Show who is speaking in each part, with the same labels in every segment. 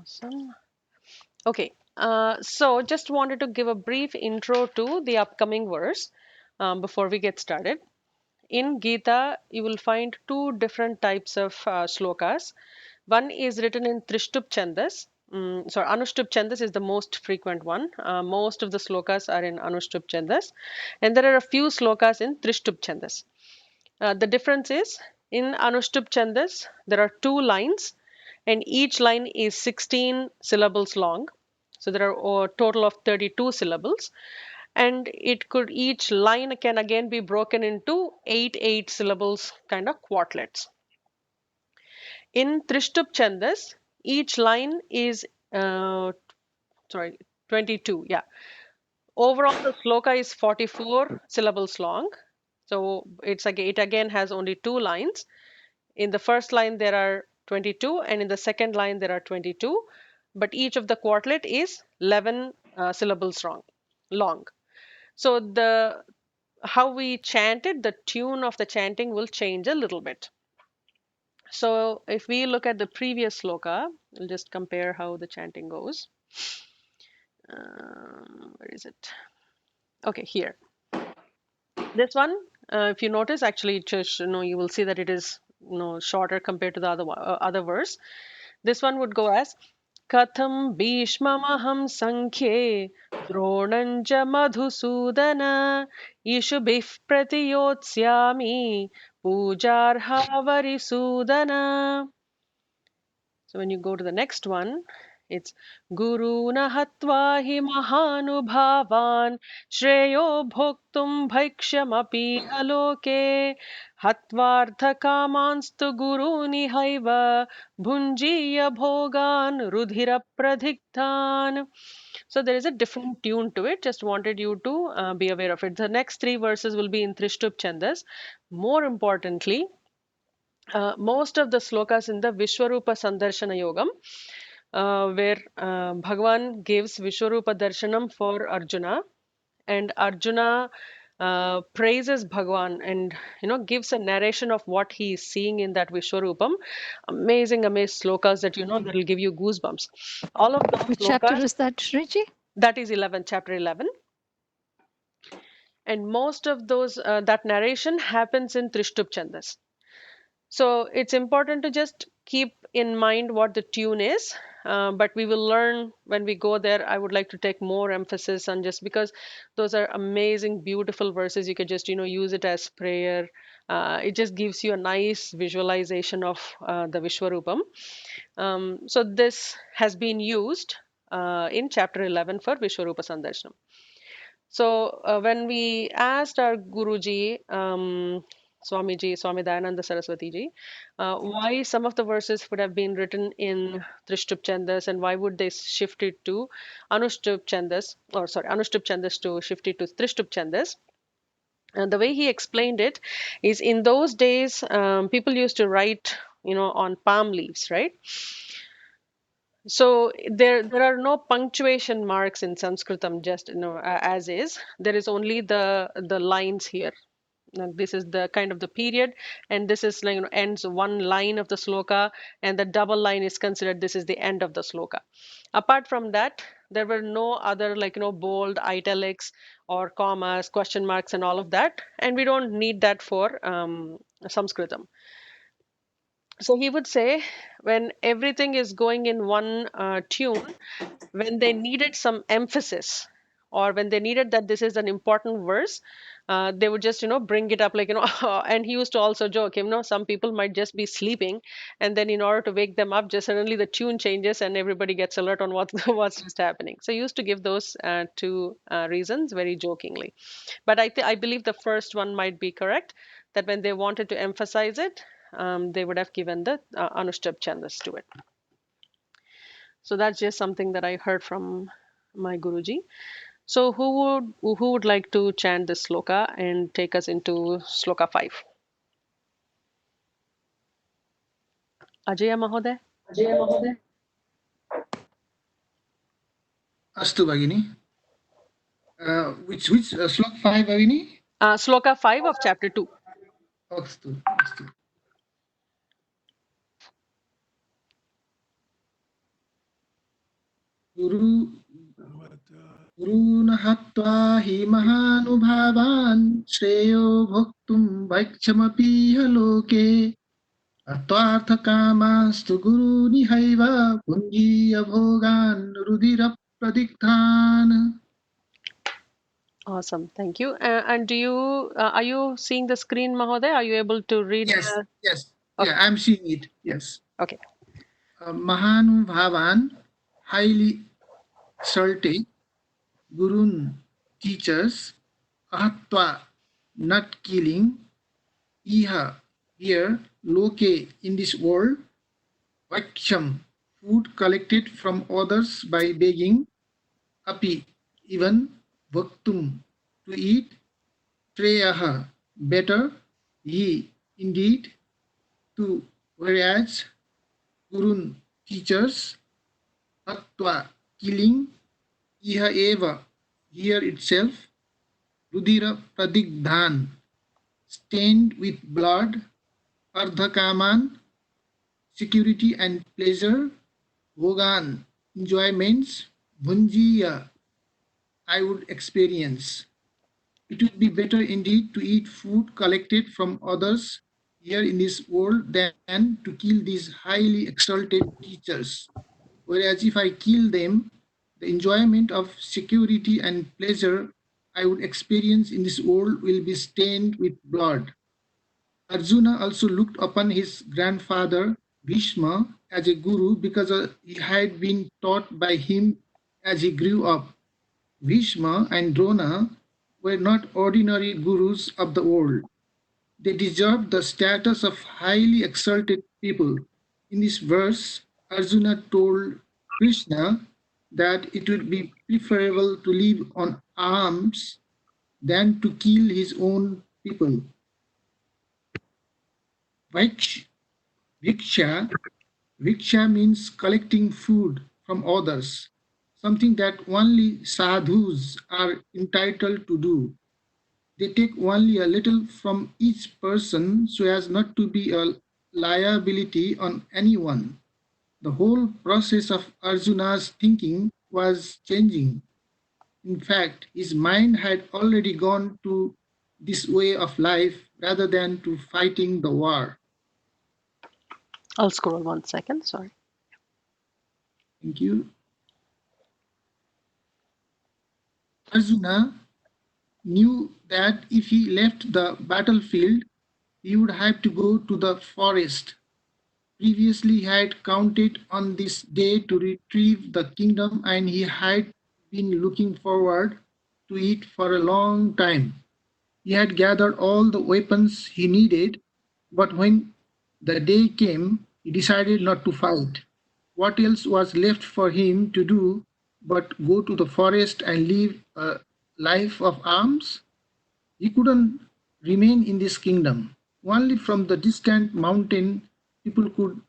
Speaker 1: Awesome. Okay, so just wanted to give a brief intro to the upcoming verse before we get started. In Gita, you will find two different types of slokas. One is written in Trishtup Chandas. Sorry, Anushtup Chandas is the most frequent one. Most of the slokas are in Anushtup Chandas. And there are a few slokas in Trishtup Chandas. The difference is in Anushtup Chandas, there are two lines, and each line is 16 syllables long. So there are a total of 32 syllables, and each line can again be broken into eight syllables kind of quartlets. In Trishtup Chandas, each line is uh, sorry 22. Yeah, overall the sloka is 44 syllables long. So it again has only two lines. In the first line, there are 22, and in the second line, there are 22. But each of the quartlet is 11 syllables long. So the how we chant it, the tune of the chanting will change a little bit. So if we look at the previous sloka, we'll just compare how the chanting goes. Where is it? Okay, here. This one, if you notice, actually, just you will see that it is shorter compared to the other verse. This one would go as Katham Bhishmamaham Sankhye Dronanja Madhusudana Ishubhih Pratiyotsyami Pujarha Varisudana. So when you go to the next one, it's Guru Nahatva hi Mahanubhavan Shreyo Bhoktum Bhaikshyamapi Aloke Hatvartha Kamanstu Guru Nihaiva Bhunjiya Bhogan Rudhira Pradhiktan. So there is a different tune to it. Just wanted you to be aware of it. The next three verses will be in Trishtup Chandas. More importantly, most of the slokas in the Vishwarupa Sandarshana Yogam, where Bhagavan gives Vishwarupa Darshanam for Arjuna, and Arjuna praises Bhagavan and gives a narration of what he is seeing in that Vishwarupam. Amazing slokas that that will give you goosebumps. All of those
Speaker 2: Which chapter
Speaker 1: slokas,
Speaker 2: is that, Shriji?
Speaker 1: that is 11, chapter 11. And most of those that narration happens in Trishtup Chandas. So it's important to just keep in mind what the tune is, but we will learn when we go there. I would like to take more emphasis on, just because those are amazing, beautiful verses. You could just use it as prayer. It just gives you a nice visualization of the Vishwarupam. So this has been used in chapter 11 for Vishwarupa Sandarshanam. So when we asked our Guruji, Swami Dayananda Saraswati ji, why some of the verses would have been written in Trishtup Chandas and why would they shift it to Anushtup Chandas, or sorry, Anushtup Chandas to shift it to Trishtup Chandas. And the way he explained it is, in those days, people used to write, on palm leaves, right? So there are no punctuation marks in Sanskritam, just as is. There is only the lines here. Now, this is the kind of the period, and this is like ends one line of the sloka, and the double line is considered this is the end of the sloka. Apart from that, there were no other bold italics or commas, question marks, and all of that, and we don't need that for Sanskritam. So he would say, when everything is going in one tune, when they needed some emphasis, or when they needed that this is an important verse, they would just bring it up, and he used to also joke, some people might just be sleeping, and then in order to wake them up, just suddenly the tune changes and everybody gets alert on what what's just happening. So he used to give those two reasons very jokingly. But I believe the first one might be correct, that when they wanted to emphasize it, they would have given the Anushtup Chandas to it. So that's just something that I heard from my Guruji. So who would like to chant this sloka and take us into sloka 5? Ajaya Mahoday?
Speaker 3: अस्तु भगिनि which श्लोक 5 भगिनि
Speaker 1: Sloka 5 of chapter 2.
Speaker 3: अस्तु अस्तु गुरु गुरून् हत्वा हि महानुभावान् श्रेयो भोक्तुं भैक्षमपीह लोके अत्वार्थकामास्तु गुरूनिहैव पुञ्जीय भोगान् रुधिरप्रदिग्धान्.
Speaker 1: Awesome. Thank you. And do you are you seeing the screen, Mahoday? Are you able to read
Speaker 3: Yes,
Speaker 1: the?
Speaker 3: yes, yeah,
Speaker 1: Okay.
Speaker 3: I'm seeing it. Yes.
Speaker 1: Okay.
Speaker 3: Mahanubhavan, highly exalted, Gurun, teachers, Ahatva, not killing, Iha, here, Loke, in this world, Vaksham, food collected from others by begging, Api, even, Vaktum, to eat, Treyaha, better, Ye, indeed, to, whereas, Gurun, teachers, Atva, killing, Iha eva, here itself, Rudira pradigdhan, stained with blood, Ardhakaman, security and pleasure, Vogan, enjoyments, Bhunjiya, I would experience. It would be better indeed to eat food collected from others here in this world than to kill these highly exalted teachers. Whereas if I kill them, the enjoyment of security and pleasure I would experience in this world will be stained with blood. Arjuna also looked upon his grandfather Bhishma as a guru because he had been taught by him as he grew up. Bhishma and Drona were not ordinary gurus of the world. They deserved the status of highly exalted people. In this verse, Arjuna told Krishna that it would be preferable to live on alms than to kill his own people. Vaiksh, Viksha, Viksha means collecting food from others, something that only sadhus are entitled to do. They take only a little from each person so as not to be a liability on anyone. The whole process of Arjuna's thinking was changing. In fact, his mind had already gone to this way of life rather than to fighting the war.
Speaker 1: I'll scroll 1 second. Sorry.
Speaker 3: Thank you. Arjuna knew that if he left the battlefield, he would have to go to the forest. Previously, he had counted on this day to retrieve the kingdom and he had been looking forward to it for a long time. He had gathered all the weapons he needed, but when the day came, he decided not to fight. What else was left for him to do but go to the forest and live a life of arms? He couldn't remain in this kingdom. Only from the distant mountain people could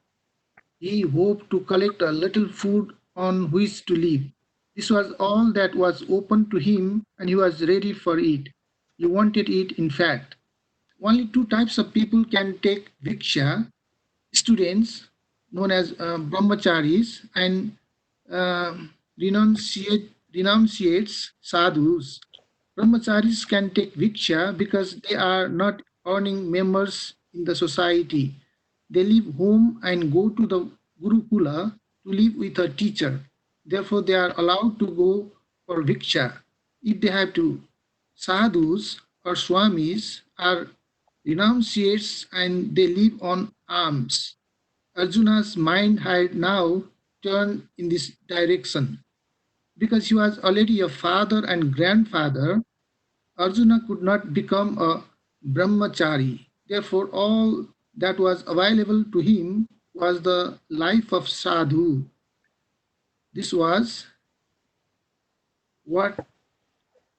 Speaker 3: he hoped to collect a little food on which to live. This was all that was open to him, and he was ready for it. He wanted it, in fact. Only two types of people can take Viksha: students, known as brahmacharis, and uh, renunciates, sadhus. Brahmacharis can take Viksha because they are not earning members in the society. They leave home and go to the Gurukula to live with a teacher. Therefore, they are allowed to go for Viksha if they have to. Sadhus or Swamis are renunciates and they live on alms. Arjuna's mind had now turned in this direction. Because he was already a father and grandfather, Arjuna could not become a brahmachari. Therefore, all that was available to him was the life of sadhu. This was what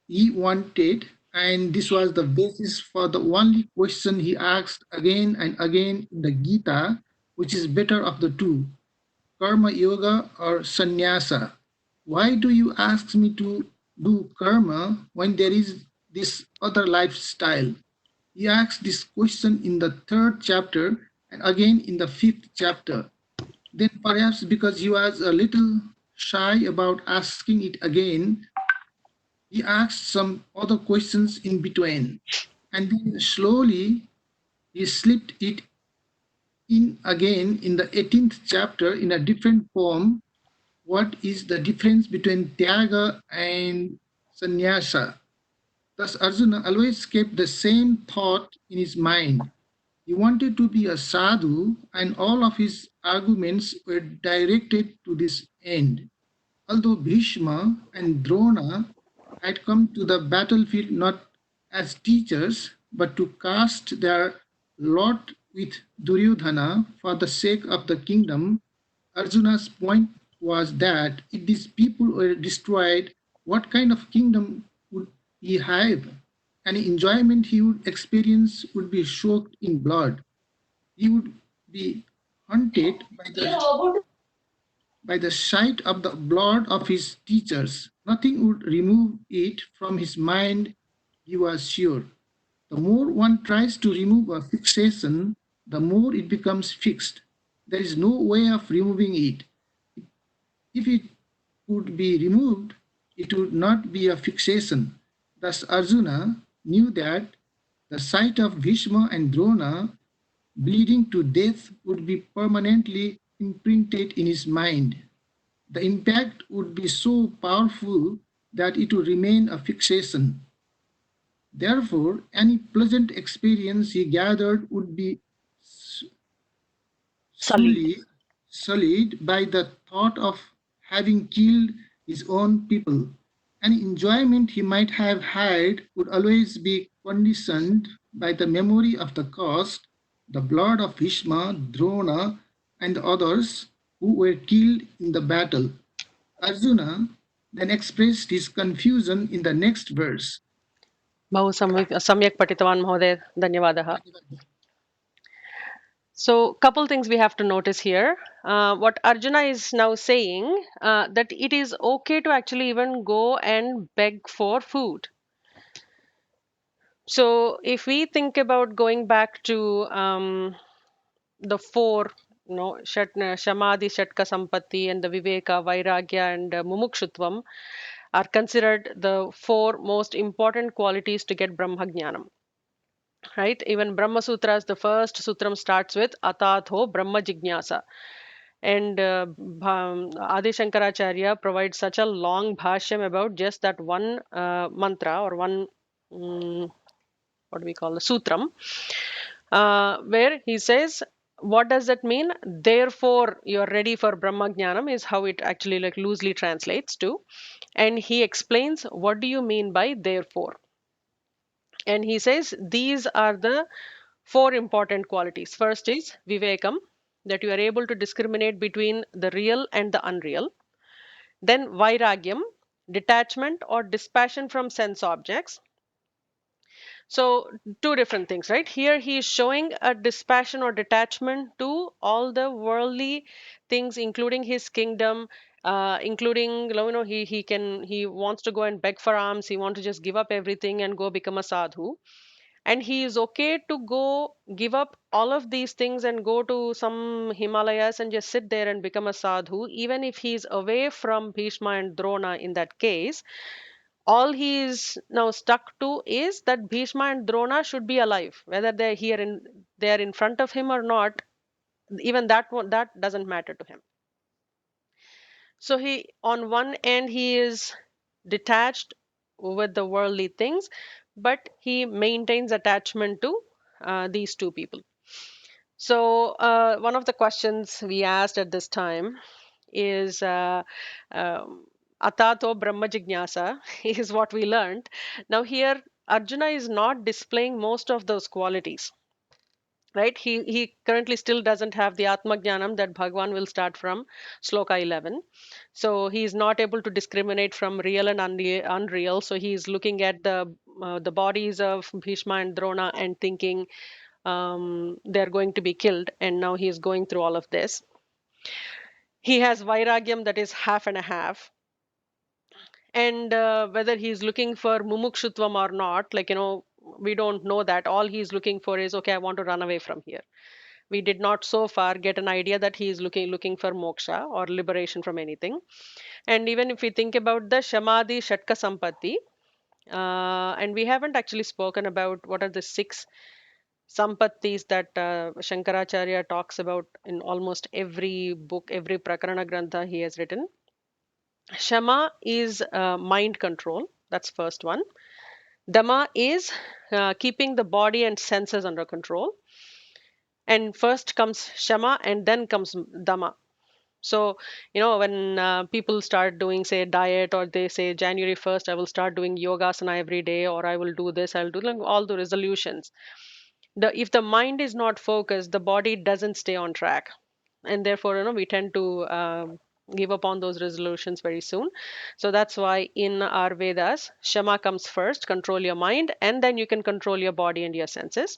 Speaker 3: he wanted, and this was the basis for the only question he asked again and again in the Gita, which is better of the two, karma yoga or sannyasa. Why do you ask me to do karma when there is this other lifestyle? He asked this question in the third chapter and again in the fifth chapter. Then perhaps because he was a little shy about asking it again, he asked some other questions in between. And then slowly he slipped it in again in the 18th chapter in a different form. What is the difference between Tyaga and Sannyasa? Thus, Arjuna always kept the same thought in his mind. He wanted to be a sadhu, and all of his arguments were directed to this end. Although Bhishma and Drona had come to the battlefield not as teachers, but to cast their lot with Duryodhana for the sake of the kingdom, Arjuna's point was that if these people were destroyed, what kind of kingdom would he have? Any enjoyment he would experience would be soaked in blood. He would be haunted by the sight of the blood of his teachers. Nothing would remove it from his mind, he was sure. The more one tries to remove a fixation, the more it becomes fixed. There is no way of removing it. If it could be removed, it would not be a fixation. Thus, Arjuna knew that the sight of Bhishma and Drona bleeding to death would be permanently imprinted in his mind. The impact would be so powerful that it would remain a fixation. Therefore, any pleasant experience he gathered would be
Speaker 1: Sullied.
Speaker 3: sullied by the thought of having killed his own people. Any enjoyment he might have had would always be conditioned by the memory of the cost, the blood of Bhishma, Drona, and the others who were killed in the battle. Arjuna then expressed his confusion in the next verse.
Speaker 1: बहु सम्यक् पठितवान् महोदय, धन्यवादः. So, couple things we have to notice here. What Arjuna is now saying, that it is okay to actually even go and beg for food. So, if we think about going back to the four, Shamadhi, Shatka Sampatti, and the Viveka, Vairagya, and Mumukshutvam are considered the four most important qualities to get Brahma Jnanam. Right? Even Brahma Sutras, the first sutram starts with Atatho Brahma Jignasa. And Adi Shankaracharya provides such a long bhasyam about just that one mantra or one, what do we call the sutram, where he says, what does that mean? Therefore, you're ready for Brahma Jnanam is how it actually like loosely translates to. And he explains, what do you mean by therefore? And he says, these are the four important qualities. First is Vivekam, that you are able to discriminate between the real and the unreal. Then Vairagyam, detachment or dispassion from sense objects. So, two different things, right? Here he is showing a dispassion or detachment to all the worldly things, including his kingdom, including, he wants to go and beg for alms. He wants to just give up everything and go become a sadhu. And he is okay to go give up all of these things and go to some Himalayas and just sit there and become a sadhu, even if he is away from Bhishma and Drona in that case. All he is now stuck to is that Bhishma and Drona should be alive, whether they're in front of him or not. Even that doesn't matter to him. So he, on one end, he is detached with the worldly things, but he maintains attachment to these two people. So one of the questions we asked at this time is Atato Brahma Jignasa is what we learned. Now here Arjuna is not displaying most of those qualities, right? He currently still doesn't have the Atma Jnanam that Bhagwan will start from Sloka 11. So he is not able to discriminate from real and unreal. So he is looking at the bodies of Bhishma and Drona and thinking they're going to be killed. And now he is going through all of this. He has Vairagyam that is half and a half. And whether he's looking for Mumukshutvam or not, we don't know that. All he's looking for is, okay, I want to run away from here. We did not so far get an idea that he is looking for moksha or liberation from anything. And even if we think about the Shamadhi Shatka Sampatti, and we haven't actually spoken about what are the six sampattis that Shankaracharya talks about in almost every book, every Prakarana Grantha he has written. Shama is mind control. That's first one. Dhamma is keeping the body and senses under control. And first comes Shama and then comes Dhamma. So, when people start doing, say, diet, or they say January 1st, I will start doing yogasana every day, or I will do this, I'll do like all the resolutions. If the mind is not focused, the body doesn't stay on track. And therefore, we tend to give up on those resolutions very soon. So that's why in our Vedas, Shama comes first, control your mind, and then you can control your body and your senses.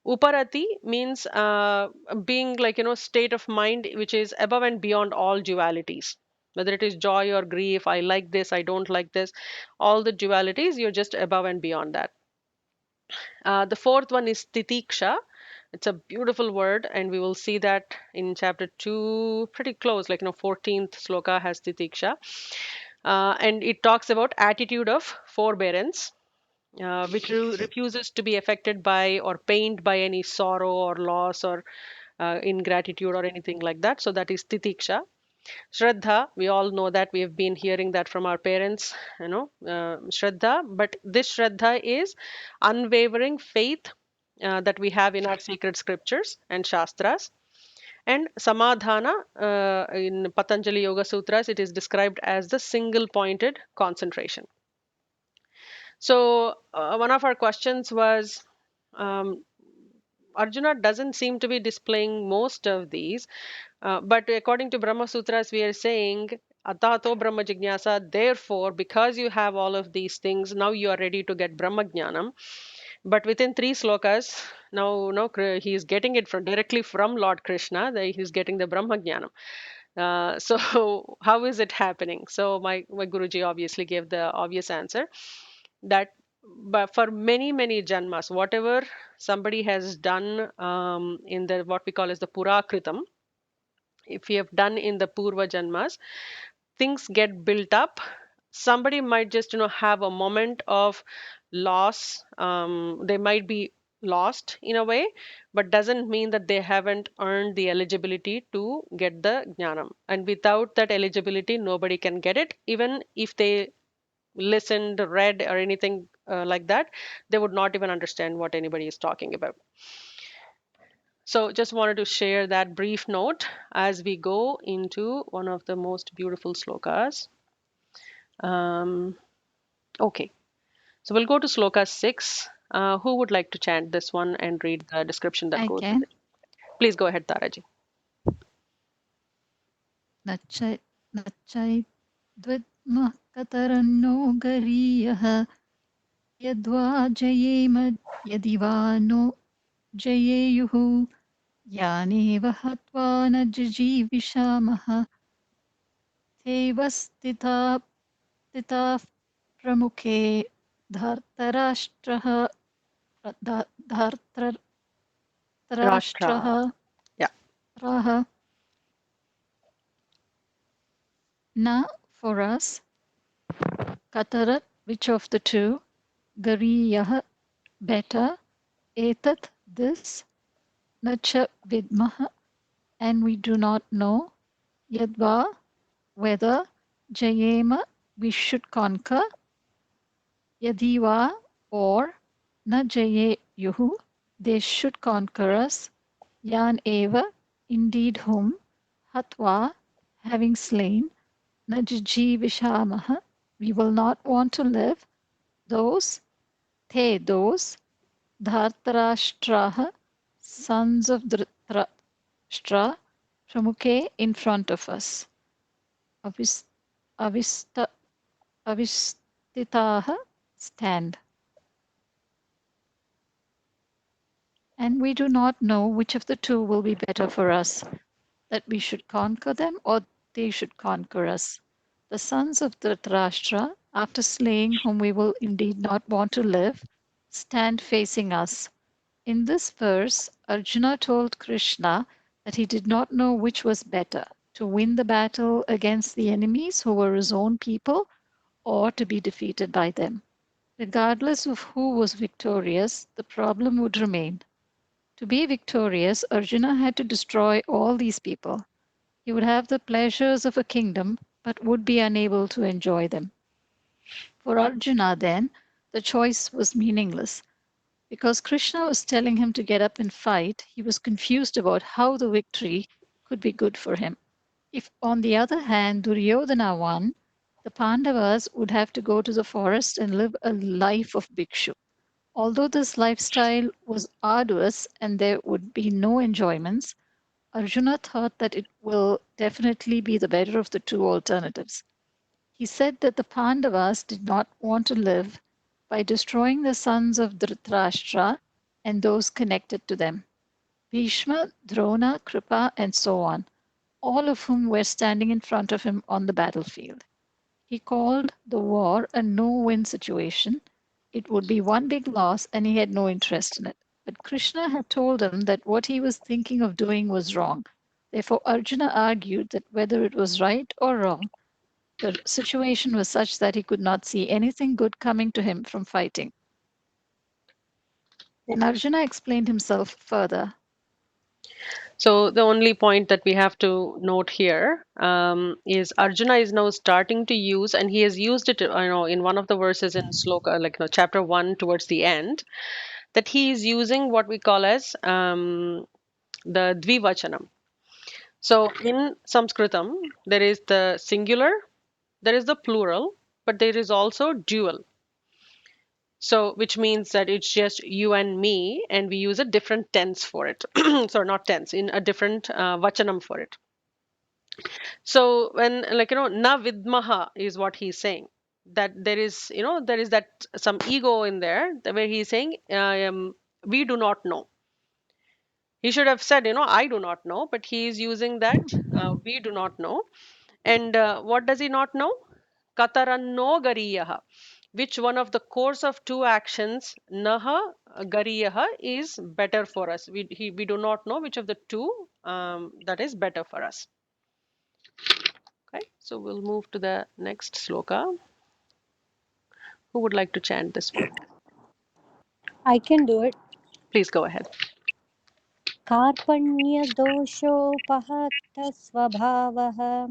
Speaker 1: Uparati means being like, state of mind which is above and beyond all dualities. Whether it is joy or grief, I like this, I don't like this, all the dualities, you're just above and beyond that. The fourth one is titiksha. It's a beautiful word, and we will see that in chapter 2, pretty close, like, 14th sloka has titiksha. And it talks about attitude of forbearance, which refuses to be affected by or pained by any sorrow or loss or ingratitude or anything like that. So that is titiksha. Shraddha, we all know that, we have been hearing that from our parents, Shraddha. But this Shraddha is unwavering faith that we have in our sacred scriptures and Shastras. And Samadhana, in Patanjali Yoga Sutras, it is described as the single pointed concentration. So, one of our questions was, um, Arjuna doesn't seem to be displaying most of these, but according to Brahma Sutras, we are saying Atato Brahma Jignasa. Therefore, because you have all of these things, now you are ready to get Brahma Jnanam. But within three slokas, now he is getting it directly from Lord Krishna. That he's getting the Brahma Jnanam. So how is it happening? So my Guruji obviously gave the obvious answer that, but for many janmas, whatever somebody has done in the what we call as the purakritam, if you have done in the purva janmas, things get built up. Somebody might just have a moment of loss. They might be lost in a way, but doesn't mean that they haven't earned the eligibility to get the jnanam. And without that eligibility, nobody can get it. Even if they listened, read, or anything like that, they would not even understand what anybody is talking about. So just wanted to share that brief note as we go into one of the most beautiful slokas. Um, okay, so we'll go to sloka 6. Who would like to chant this one and read the description that
Speaker 2: I
Speaker 1: goes with
Speaker 2: can.
Speaker 1: it? Please go ahead, Taraji.
Speaker 2: Nachai nachai द्विद्मः कतरन्नो गरीयः यद्वा जयेम यदि वा no जयेयुः यानेव हत्वा न जिजीविषामः तेव स्थिताः प्रमुखे धार्तराष्ट्रः धार्तराष्ट्रः
Speaker 1: Rashtra. Yeah.
Speaker 2: राः न for us Katarat, which of the two? Gariyah, better. Etat, this. Nacha vidmaha, and we do not know. Yadva, whether. Jayema, we should conquer. Yadiva, or. Na jaye yuhu, they should conquer us. Yan eva, indeed whom. Hatva, having slain. Najiji vishamaha, we will not want to live. Those, those, Dhartarashtraha, sons of Dhritarashtra, Pramukhe, in front of us. Avistitaha, stand. And we do not know which of the two will be better for us, that we should conquer them or they should conquer us. The sons of Dhritarashtra, after slaying whom we will indeed not want to live, stand facing us. In this verse, Arjuna told Krishna that he did not know which was better, to win the battle against the enemies who were his own people or to be defeated by them. Regardless of who was victorious, the problem would remain. To be victorious, Arjuna had to destroy all these people. He would have the pleasures of a kingdom, but would be unable to enjoy them. For Arjuna, then, the choice was meaningless. Because Krishna was telling him to get up and fight, he was confused about how the victory could be good for him. If, on the other hand, Duryodhana won, the Pandavas would have to go to the forest and live a life of bhikshu. Although this lifestyle was arduous and there would be no enjoyments, Arjuna thought that it will definitely be the better of the two alternatives. He said that the Pandavas did not want to live by destroying the sons of Dhritarashtra and those connected to them, Bhishma, Drona, Kripa, and so on, all of whom were standing in front of him on the battlefield. He called the war a no-win situation. It would be one big loss and he had no interest in it. But Krishna had told him that what he was thinking of doing was wrong. Therefore, Arjuna argued that whether it was right or wrong, the situation was such that he could not see anything good coming to him from fighting. Then Arjuna explained himself further.
Speaker 1: So the only point that we have to note here is Arjuna is now starting to use, and he has used it, in one of the verses in Sloka, chapter 1 towards the end, that he is using what we call as the Dvivachanam. So in Sanskritam, there is the singular, there is the plural, but there is also dual. So, which means that it's just you and me, and we use a different tense for it. Sorry, not tense, in a different vachanam for it. So, when na vidmaha is what he's saying, that there is that some ego in there, where he's saying, we do not know. He should have said, I do not know, but he is using that we do not know. And what does he not know? Kataranno gariyaha. Which one of the course of two actions, naha gariyaha, is better for us? We do not know which of the two that is better for us. Okay, so we'll move to the next sloka. Who would like to chant this one?
Speaker 4: I can do it.
Speaker 1: Please go ahead.
Speaker 4: कार्पण्यदोषोपहतस्वभावः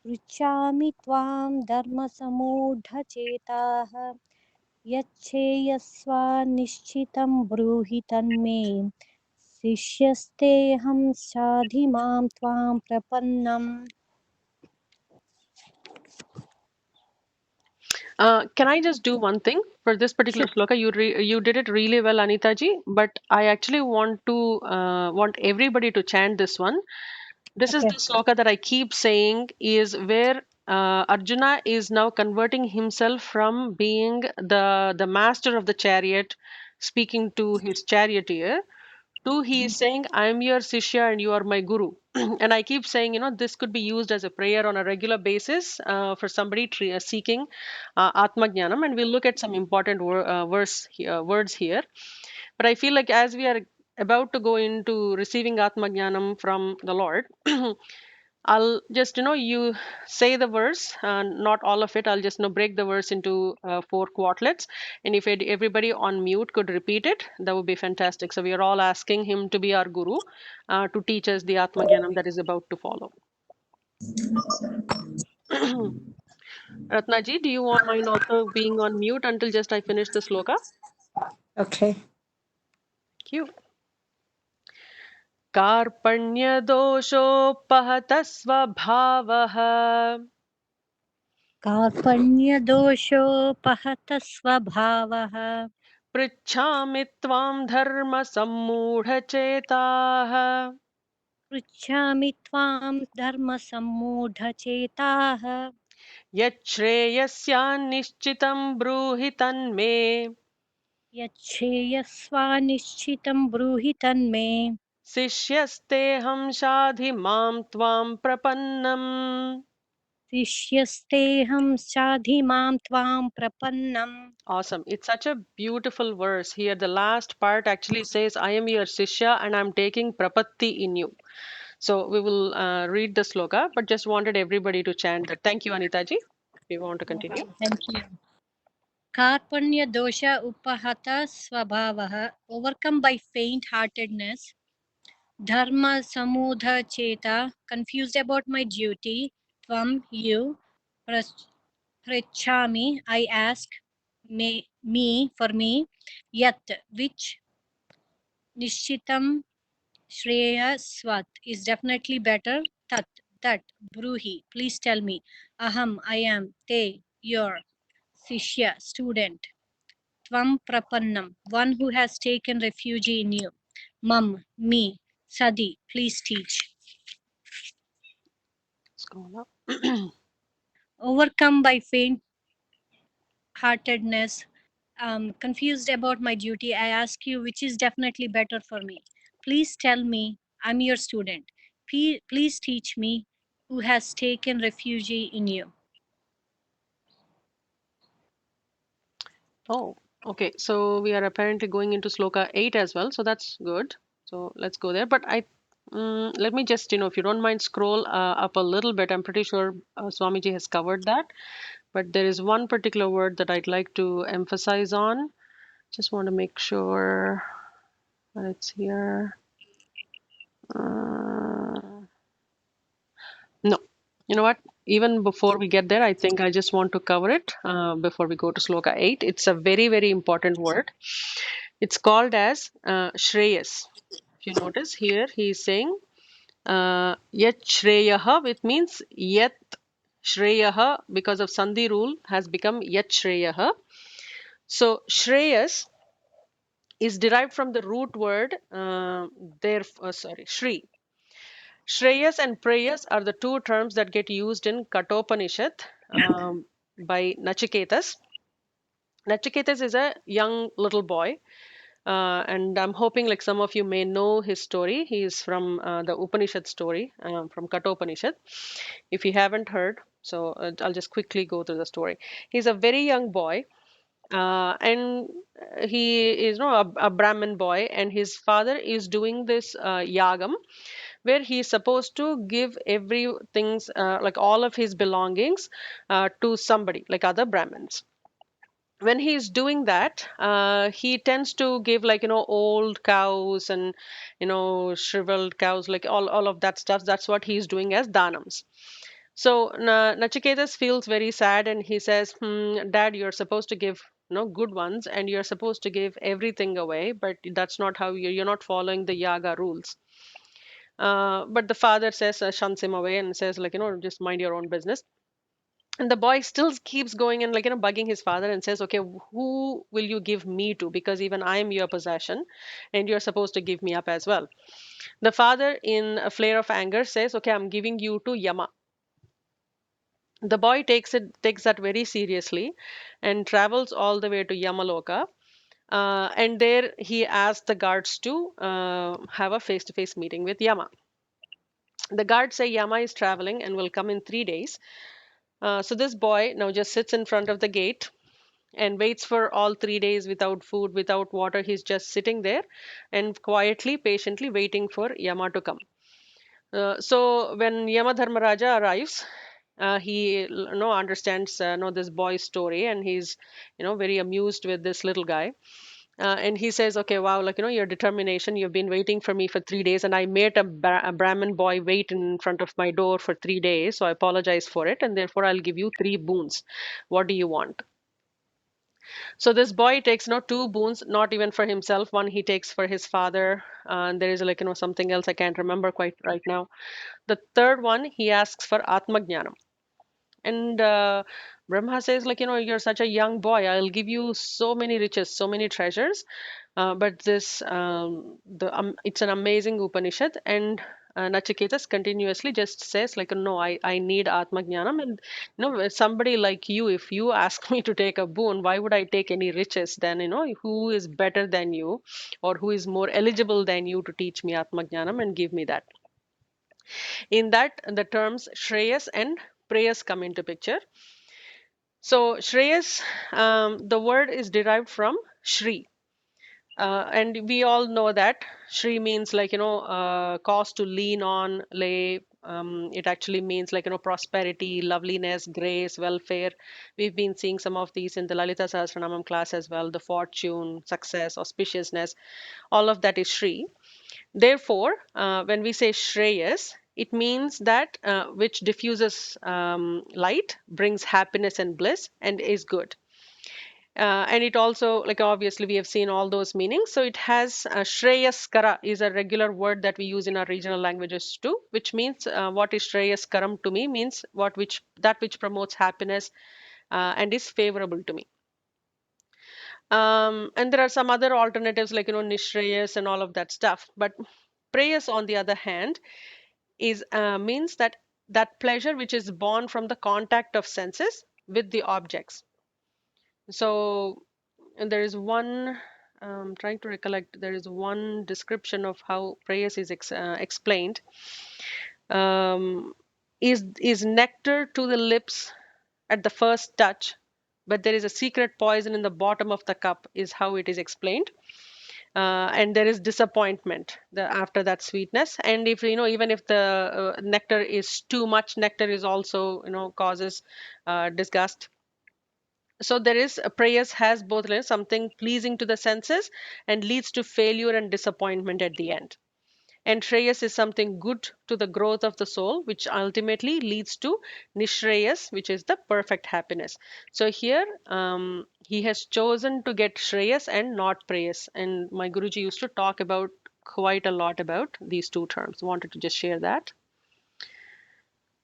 Speaker 4: पृच्छामि त्वां धर्मसम्मूढचेताः यच्छेयस्वानिश्चितं ब्रूहि तन्मे शिष्यस्तेऽहं साधिमां त्वां प्रपन्नम्.
Speaker 1: Can I just do one thing for this particular
Speaker 4: Sure.
Speaker 1: sloka? You did it really well, Anita ji. But I actually want everybody to chant this one. This is
Speaker 4: Okay.
Speaker 1: the sloka that I keep saying is where Arjuna is now converting himself from being the master of the chariot, speaking to his charioteer, to he is saying, I am your Sishya and you are my Guru. And I keep saying, this could be used as a prayer on a regular basis for somebody seeking Atma Jnanam. And we'll look at some important words here. But I feel like as we are about to go into receiving Atma Jnanam from the Lord, I'll just, you say the verse, not all of it. I'll just, break the verse into 4 quartlets. And if everybody on mute could repeat it, that would be fantastic. So we are all asking him to be our guru, to teach us the Atma Jnanam that is about to follow. Ratnaji, do you want mine also being on mute until just I finish the sloka?
Speaker 4: Okay.
Speaker 1: Thank you. कार्पण्यदोषोपहतः स्वभावः
Speaker 4: कार्पण्यदोषोपहतस्वभावः
Speaker 1: पृच्छामि त्वां धर्मसम्मूढचेताः
Speaker 4: पृच्छामि त्वां धर्मसम्मूढचेताः
Speaker 1: यच्छ्रेयस्यान्निश्चितं ब्रूहि तन्मे
Speaker 4: यच्छ्रेयस्वानिश्चितं ब्रूहि तन्मे
Speaker 1: शिष्यस्तेऽहं शाधि मां त्वां प्रपन्नम्.
Speaker 4: शिष्यस्तेऽहं साधिमां त्वां प्रपन्नम्.
Speaker 1: Awesome. It's such a beautiful verse here. The last part actually says, I am your Sishya and I'm taking Prapatti in you. So we will read the sloka, but just wanted everybody to chant that. Thank you, Anitaji. If you want to continue.
Speaker 4: Thank you. Karpanya dosha upahata swabhavah, overcome by faint-heartedness. Dharma samudha cheta, confused about my duty. Tvam, you. Prachami, I ask. For me. Yat, which. Nishitam Shreya Swat is definitely better. Tat, that. Bruhi, please tell me. Aham, I am. Te, your. Sishya, student. Tvam Prapannam, one who has taken refuge in you. Mam, me. Sadi, please teach.
Speaker 1: Let's go now.
Speaker 4: Overcome by faint heartedness, confused about my duty, I ask you which is definitely better for me. Please tell me, I'm your student. Please teach me who has taken refuge in you.
Speaker 1: Oh, okay. So we are apparently going into sloka 8 as well. So that's good. So let's go there. But let me just, if you don't mind, scroll up a little bit. I'm pretty sure Swamiji has covered that. But there is one particular word that I'd like to emphasize on. Just want to make sure that it's here. No, you know what? Even before we get there, I think I just want to cover it before we go to sloka 8. It's a very, very important word. It's called as Shreyas. If you notice here, he is saying Yat Shreyaha, which means Yat Shreyaha, because of Sandhi rule, has become Yat Shreyaha. So Shreyas is derived from the root word Shri. Shreyas and Preyas are the two terms that get used in Katopanishad by Nachiketas. Nachiketas is a young little boy, and I'm hoping like some of you may know his story. He is from the Upanishad story from Katopanishad. If you haven't heard, so I'll just quickly go through the story. He's a very young boy, and he is a Brahmin boy, and his father is doing this yagam where he is supposed to give everything, like all of his belongings, to somebody, like other Brahmins. When he is doing that, he tends to give like old cows and shriveled cows, like all of that stuff. That's what he's doing as danams. So Nachiketas feels very sad and he says, Dad, you're supposed to give good ones and you're supposed to give everything away, but that's not how you're not following the yaga rules. But the father says, shuns him away and says, like, just mind your own business. And the boy still keeps going and, like, bugging his father and says, okay, who will you give me to? Because even I am your possession and you're supposed to give me up as well. The father, in a flare of anger, says, okay, I'm giving you to Yama. The boy takes that very seriously and travels all the way to Yamaloka. And there he asks the guards to have a face-to-face meeting with Yama. The guards say Yama is traveling and will come in 3 days. So this boy now just sits in front of the gate and waits for all 3 days without food, without water. He's just sitting there and quietly, patiently waiting for Yama to come. So when Yama Dharmaraja arrives, he understands this boy's story, and he's very amused with this little guy. And he says, okay, wow, like, your determination, you've been waiting for me for 3 days, and I made a Brahmin boy wait in front of my door for 3 days. So I apologize for it. And therefore, I'll give you 3 boons. What do you want? So this boy takes two boons, not even for himself. One he takes for his father. And there is like, something else I can't remember quite right now. The third one, he asks for Atmajnanam. And Brahma says, like, you're such a young boy. I'll give you so many riches, so many treasures. But it's an amazing Upanishad. And Nachiketas continuously just says, like, no, I need Atmajnanam. And, somebody like you, if you ask me to take a boon, why would I take any riches? Then, who is better than you or who is more eligible than you to teach me Atmajnanam and give me that? In that, the terms Shreyas and prayers come into picture. So Shreyas, the word is derived from Shri. And we all know that Shri means like, cause to lean on, lay. It actually means like, prosperity, loveliness, grace, welfare. We've been seeing some of these in the Lalita Sahasranamam class as well. The fortune, success, auspiciousness, all of that is Shri. Therefore, when we say Shreyas, it means that which diffuses light, brings happiness and bliss, and is good. And it also, like obviously, we have seen all those meanings. So it has Shreyaskara is a regular word that we use in our regional languages too, which means what is Shreyaskaram to me means which promotes happiness and is favorable to me. And there are some other alternatives like Nishreyas and all of that stuff. But prayers, on the other hand, is means that pleasure which is born from the contact of senses with the objects. So and there is one, trying to recollect, there is one description of how prayers is explained. Um, is nectar to the lips at the first touch, but there is a secret poison in the bottom of the cup, is how it is explained. And there is disappointment after that sweetness. And if even if the nectar is too much, nectar is also causes disgust. So there is prayers has both something pleasing to the senses and leads to failure and disappointment at the end. And Shreyas is something good to the growth of the soul, which ultimately leads to Nishreyas, which is the perfect happiness. So here he has chosen to get Shreyas and not Prayas. And my Guruji used to talk about quite a lot about these two terms. Wanted to just share that.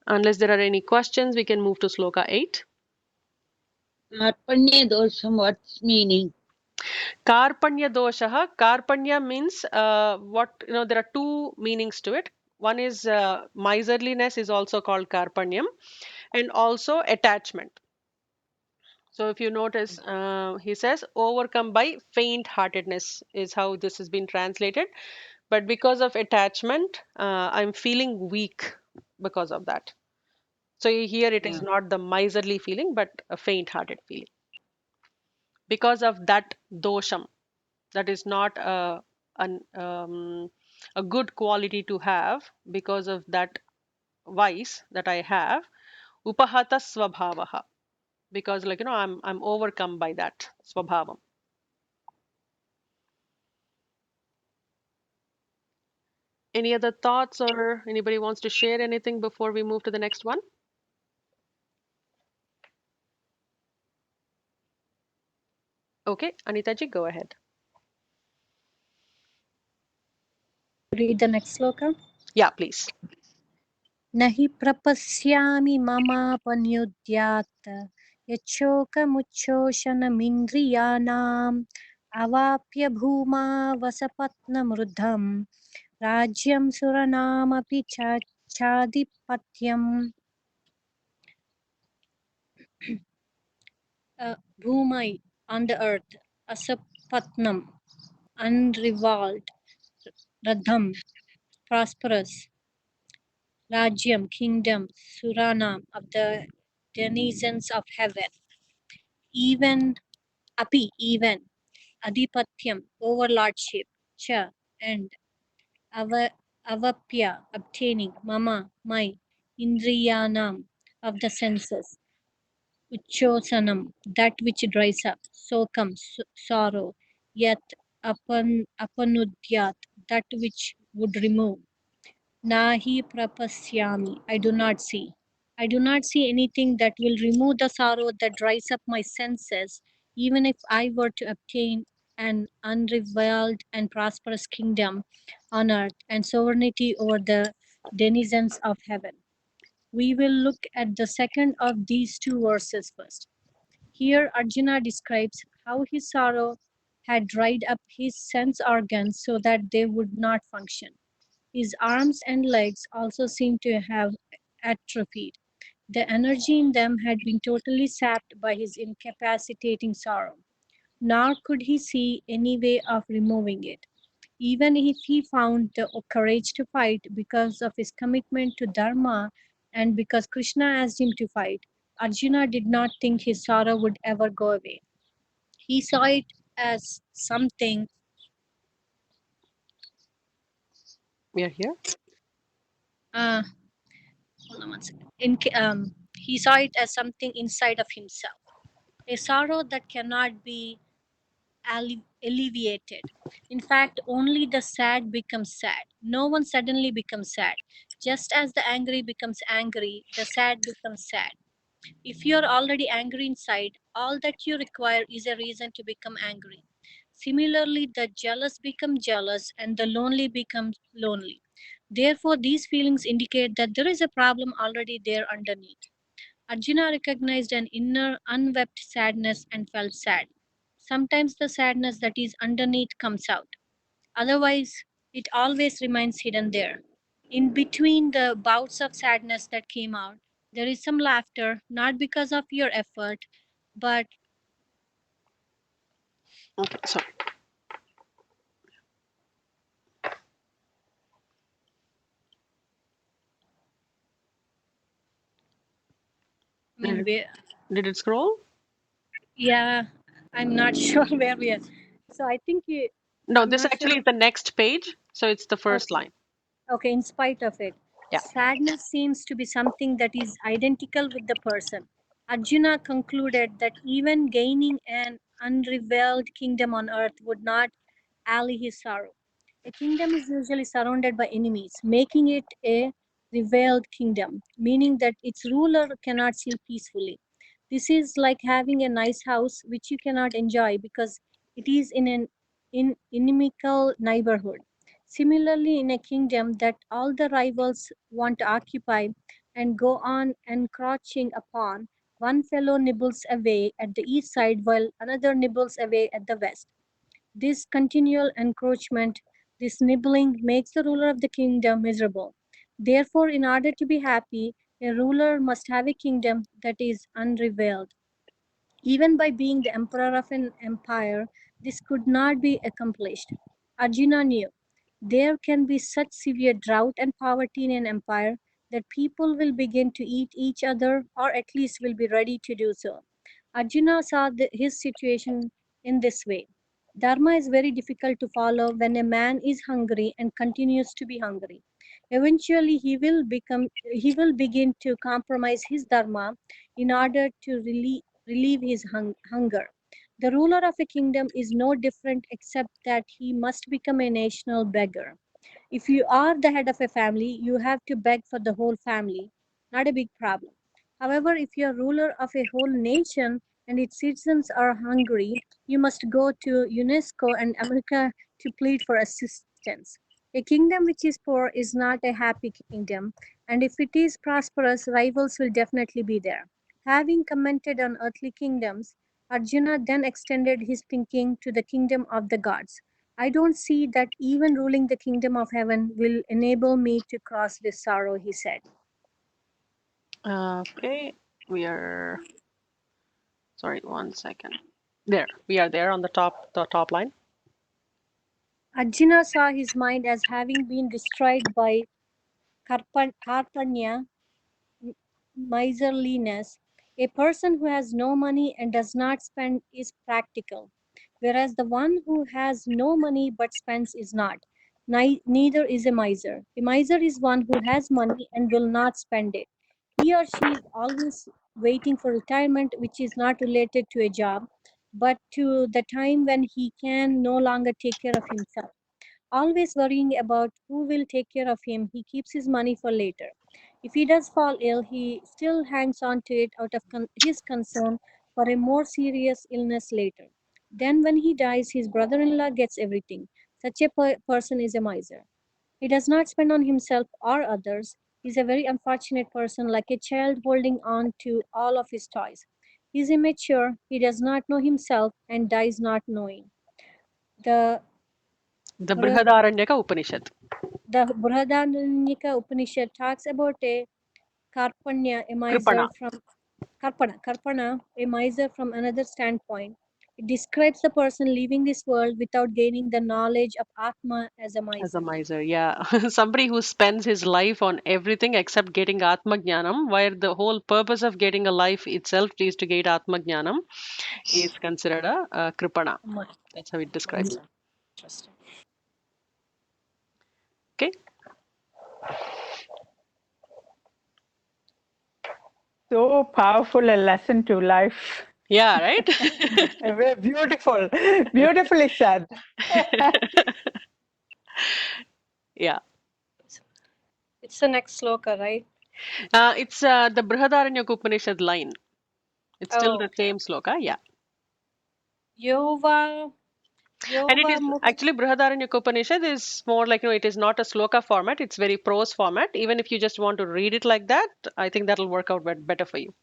Speaker 1: Unless there are any questions, we can move to Sloka 8.
Speaker 5: Karpanya dosham, what's meaning?
Speaker 1: Karpanya doshaha. Karpanya means there are two meanings to it. One is miserliness is also called karpanyam, and also attachment. So if you notice, he says overcome by faint-heartedness is how this has been translated. But because of attachment, I'm feeling weak because of that. So here it is not the miserly feeling, but a faint-hearted feeling. Because of that dosham, that is not a good quality to have. Because of that vice that I have, upahata swabhavaha, because I'm overcome by that swabhavam. Any other thoughts, or anybody wants to share anything before we move to the next one? Okay, Anitaji, go ahead.
Speaker 4: Read the next sloka.
Speaker 1: Yeah, please.
Speaker 4: Nahi prapasyami mamapanyudyat yachokamuchoshanamindriyanam avapya bhuma vasapatnamruddham rajyam suranamapi chadipatyam. Bhumai, on the earth, asapatnam, unrevolved, radham, prosperous, Rajyam, kingdom, Suranam, of the denizens of heaven, even, api, even, Adipatyam, overlordship, cha, and avapya, obtaining, mama, my, indriyanam, of the senses, uchosanam, that which dries up, sokam, sorrow, yet apanudyat, that which would remove, nahi prapasyami, I do not see. I do not see anything that will remove the sorrow that dries up my senses, even if I were to obtain an unrivaled and prosperous kingdom on earth and sovereignty over the denizens of heaven. We will look at the second of these two verses first. Here, Arjuna describes how his sorrow had dried up his sense organs so that they would not function. His arms and legs also seemed to have atrophied. The energy in them had been totally sapped by his incapacitating sorrow. Nor could he see any way of removing it. Even if he found the courage to fight because of his commitment to Dharma and because Krishna asked him to fight, Arjuna did not think his sorrow would ever go away. He saw it as something.
Speaker 1: We are here.
Speaker 4: Uh, Hold on one second. He saw it as something inside of himself, a sorrow that cannot be alleviated. In fact, only the sad becomes sad. No one suddenly becomes sad. Just as the angry becomes angry, the sad becomes sad. If you are already angry inside, all that you require is a reason to become angry. Similarly, the jealous become jealous and the lonely becomes lonely. Therefore, these feelings indicate that there is a problem already there underneath. Arjuna recognized an inner unwept sadness and felt sad. Sometimes the sadness that is underneath comes out. Otherwise, it always remains hidden there. In between the bouts of sadness that came out, there is some laughter, not because of your effort, but
Speaker 1: Okay, so
Speaker 4: I
Speaker 1: did
Speaker 4: mean,
Speaker 1: it, did it scroll?
Speaker 4: yeah, I'm not sure where we are. So I think
Speaker 1: No,
Speaker 4: I'm
Speaker 1: this
Speaker 4: not sure.
Speaker 1: actually is the next page. So it's the first
Speaker 4: Okay.
Speaker 1: line.
Speaker 4: Okay, in spite of it,
Speaker 1: Yeah.
Speaker 4: sadness seems to be something that is identical with the person. Arjuna concluded that even gaining an unrevealed kingdom on earth would not allay his sorrow. A kingdom is usually surrounded by enemies, making it a revealed kingdom, meaning that its ruler cannot sleep peacefully. This is like having a nice house which you cannot enjoy because it is in an inimical neighborhood. Similarly, in a kingdom that all the rivals want to occupy and go on encroaching upon, one fellow nibbles away at the east side while another nibbles away at the west. This continual encroachment, this nibbling, makes the ruler of the kingdom miserable. Therefore, in order to be happy, a ruler must have a kingdom that is unrevealed. Even by being the emperor of an empire, this could not be accomplished. Arjuna knew there can be such severe drought and poverty in an empire that people will begin to eat each other or at least will be ready to do so. Arjuna saw his situation in this way. Dharma is very difficult to follow when a man is hungry and continues to be hungry. Eventually he will begin to compromise his dharma in order to relieve his hunger. The ruler of a kingdom is no different except that he must become a national beggar. If you are the head of a family, you have to beg for the whole family, not a big problem. However, if you are ruler of a whole nation and its citizens are hungry, you must go to UNESCO and America to plead for assistance. A kingdom which is poor is not a happy kingdom, and if it is prosperous, rivals will definitely be there. Having commented on earthly kingdoms, Arjuna then extended his thinking to the kingdom of the gods. I don't see that even ruling the kingdom of heaven will enable me to cross this sorrow, he said.
Speaker 1: Okay. We are, sorry, one second. There. We are there on the top line.
Speaker 4: Arjuna saw his mind as having been destroyed by Karpanya, miserliness. A person who has no money and does not spend is practical, whereas the one who has no money but spends is not. Neither is a miser. A miser is one who has money and will not spend it. He or she is always waiting for retirement, which is not related to a job, but to the time when he can no longer take care of himself. Always worrying about who will take care of him, he keeps his money for later. If he does fall ill, he still hangs on to it out of his concern for a more serious illness later. Then, when he dies, his brother in law gets everything. Such a person is a miser. He does not spend on himself or others. He is a very unfortunate person, like a child holding on to all of his toys. He is immature, he does not know himself, and dies not knowing. The
Speaker 1: The
Speaker 4: Brihad
Speaker 1: Brihadaranyaka Upanishad.
Speaker 4: The Brihadaranyaka Upanishad talks about a Karpanya, a
Speaker 1: Kripana.
Speaker 4: miser from Karpana, a miser from another standpoint. It describes the person leaving this world without gaining the knowledge of Atma as a
Speaker 1: As a
Speaker 4: miser.
Speaker 1: miser, yeah. Somebody who spends his life on everything except getting Atma Jnanam, where the whole purpose of getting a life itself is to get Atma Jnanam, is considered a Kripana. That's how it describes.
Speaker 4: Interesting.
Speaker 1: Okay.
Speaker 6: So powerful a lesson to life.
Speaker 1: Yeah, right?
Speaker 6: Very beautiful, beautifully said.
Speaker 1: Yeah.
Speaker 4: It's the next sloka, right?
Speaker 1: It's the Brihadaranyaka Upanishad line. It's still
Speaker 4: Oh,
Speaker 1: the
Speaker 4: okay.
Speaker 1: same sloka, yeah.
Speaker 4: Yova,
Speaker 1: And it is
Speaker 4: Yova
Speaker 1: actually Brihadaranyaka Upanishad is more like, it is not a sloka format, it's very prose format. Even if you just want to read it like that, I think that'll work out better for you.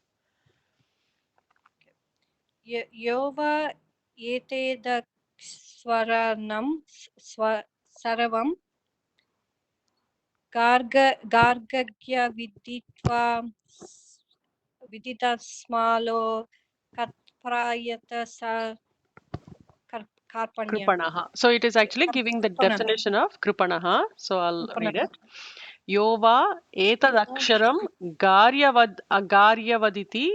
Speaker 4: Yova Yete the Swaranam Saravam Gargagya Viditva Vidita Smalo Katprayata Karpanya.
Speaker 1: Kripanaha. So it is actually giving the
Speaker 4: Kripana.
Speaker 1: definition of Kripanaha. So I'll read
Speaker 4: Kripana.
Speaker 1: it. Yova etadaksharam agaryavaditi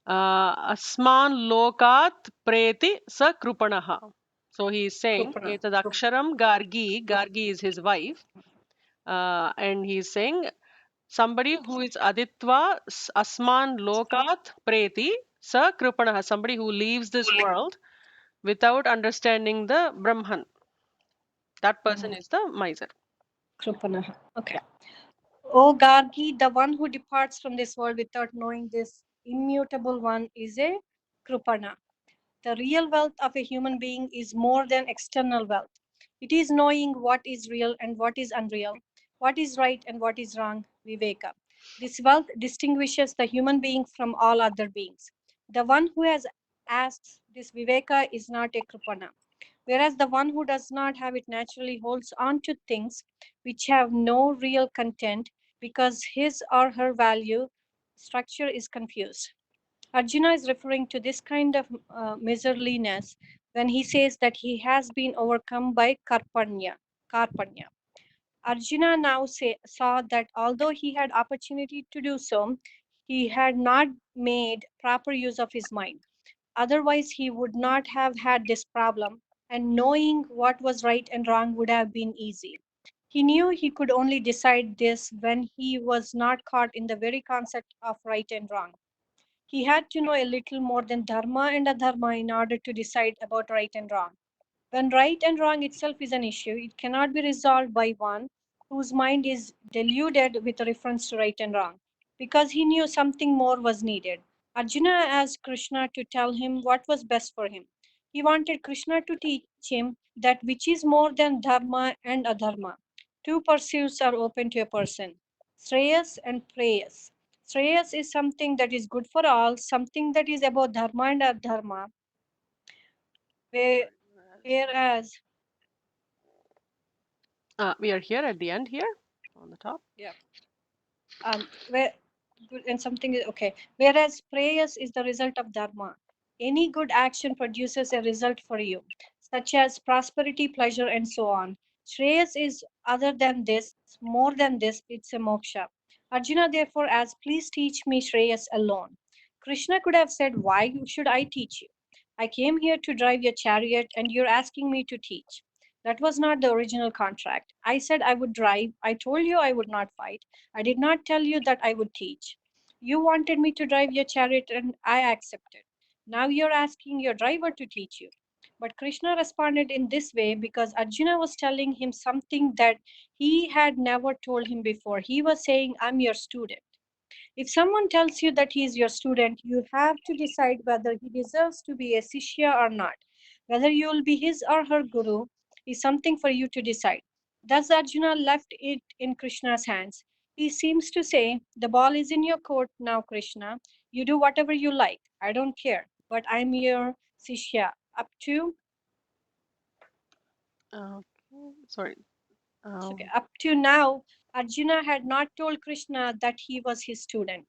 Speaker 1: asman lokat preti sa kripanaha. So he is saying
Speaker 4: Kripana.
Speaker 1: etadaksharam Gargi is his wife, and he is saying somebody who is aditva asman lokat preti sa kripanaha, somebody who leaves this world without understanding the Brahman. That person is the miser.
Speaker 4: Kripana. Okay.
Speaker 1: Yeah.
Speaker 4: O Gargi, the one who departs from this world without knowing this immutable one is a Kripana. The real wealth of a human being is more than external wealth. It is knowing what is real and what is unreal, what is right and what is wrong, Viveka. This wealth distinguishes the human being from all other beings. The one who has asked this Viveka is not a Kripana, whereas the one who does not have it naturally holds on to things which have no real content because his or her value structure is confused. Arjuna is referring to this kind of miserliness when he says that he has been overcome by karpanya. Karpanya. Arjuna now saw that although he had opportunity to do so, he had not made proper use of his mind. Otherwise, he would not have had this problem, and knowing what was right and wrong would have been easy. He knew he could only decide this when he was not caught in the very concept of right and wrong. He had to know a little more than dharma and adharma in order to decide about right and wrong. When right and wrong itself is an issue, it cannot be resolved by one whose mind is deluded with reference to right and wrong, because he knew something more was needed. Arjuna asked Krishna to tell him what was best for him. He wanted Krishna to teach him that which is more than dharma and adharma. Two pursuits are open to a person: Shreyas and Preyas. Shreyas is something that is good for all, something that is about dharma and adharma, whereas
Speaker 1: We are here at the end here on the top.
Speaker 4: yeah, where good and something is okay. Whereas prayers is the result of dharma. Any good action produces a result for you, such as prosperity, pleasure, and so on. Shreyas is other than this, more than this, it's a moksha. Arjuna therefore asks, please teach me Shreyas alone. Krishna could have said, why should I teach you? I came here to drive your chariot, and you're asking me to teach. That was not the original contract. I said I would drive. I told you I would not fight. I did not tell you that I would teach. You wanted me to drive your chariot and I accepted. Now you're asking your driver to teach you. But Krishna responded in this way because Arjuna was telling him something that he had never told him before. He was saying, I'm your student. If someone tells you that he is your student, you have to decide whether he deserves to be a Sishya or not. Whether you will be his or her guru is something for you to decide. Thus, Arjuna left it in Krishna's hands. He seems to say, the ball is in your court now, Krishna. You do whatever you like. I don't care. But I'm your Sishya. Up to
Speaker 1: Sorry.
Speaker 4: Okay. Up to now, Arjuna had not told Krishna that he was his student.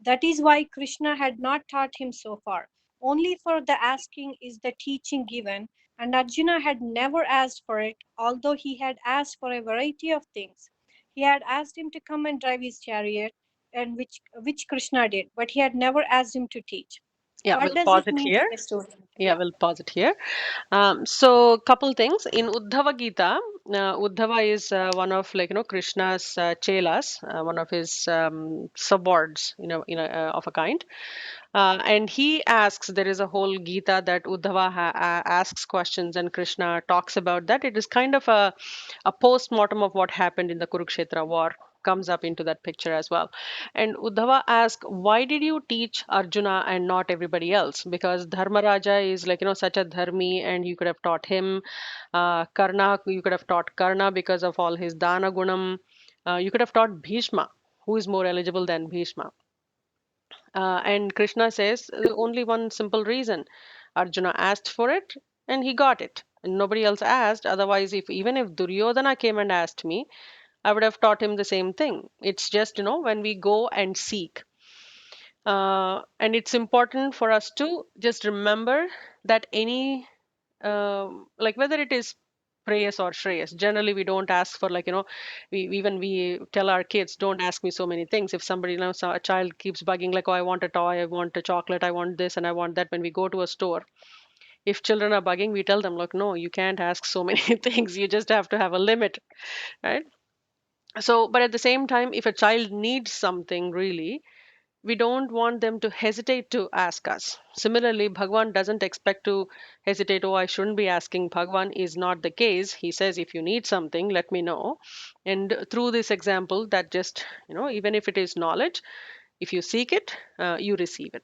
Speaker 4: That is why Krishna had not taught him so far. Only for the asking is the teaching given, and Arjuna had never asked for it, although he had asked for a variety of things. He had asked him to come and drive his chariot, and which Krishna did, but he had never asked him to teach.
Speaker 1: Yeah,
Speaker 4: What
Speaker 1: we'll
Speaker 4: does
Speaker 1: pause
Speaker 4: it
Speaker 1: it
Speaker 4: mean to
Speaker 1: here.
Speaker 4: be a student?
Speaker 1: Yeah,
Speaker 4: Yeah.
Speaker 1: we'll pause it here. So couple things in Uddhava Gita. Uddhava is one of Krishna's chelas, one of his subords, of a kind. And he asks, there is a whole Gita that Uddhava asks questions and Krishna talks about that. It is kind of a post-mortem of what happened in the Kurukshetra war comes up into that picture as well. And Uddhava asks, why did you teach Arjuna and not everybody else? Because Dharmaraja is such a dharmi and you could have taught him. Karna, you could have taught Karna because of all his dana gunam. You could have taught Bhishma, who is more eligible than Bhishma. And Krishna says only one simple reason. Arjuna asked for it and he got it. And nobody else asked. Otherwise, if even if Duryodhana came and asked me, I would have taught him the same thing. It's just, when we go and seek. And it's important for us to just remember that any, like whether it is prayas or shreyas, generally we don't ask for we tell our kids, don't ask me so many things. If somebody, a child keeps bugging like, oh, I want a toy, I want a chocolate, I want this and I want that. When we go to a store, if children are bugging, we tell them, look, no, you can't ask so many things. You just have to have a limit, right? So, but at the same time, if a child needs something really, we don't want them to hesitate to ask us. Similarly, Bhagwan doesn't expect to hesitate, oh, I shouldn't be asking. Bhagwan is not the case. He says, if you need something, let me know. And through this example, that just, even if it is knowledge, if you seek it, you receive it.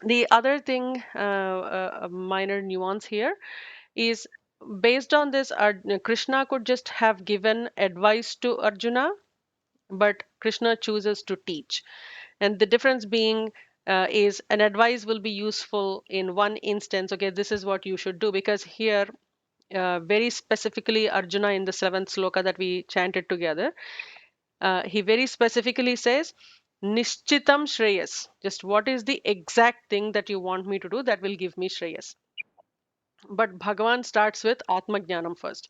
Speaker 1: The other thing, a minor nuance here, is based on this, Krishna could just have given advice to Arjuna, but Krishna chooses to teach. And the difference being is an advice will be useful in one instance. Okay, this is what you should do. Because here, very specifically, Arjuna in the seventh sloka that we chanted together, he very specifically says, Nishchitam Shreyas. Just what is the exact thing that you want me to do that will give me Shreyas? But Bhagavan starts with Atma Jnanam first.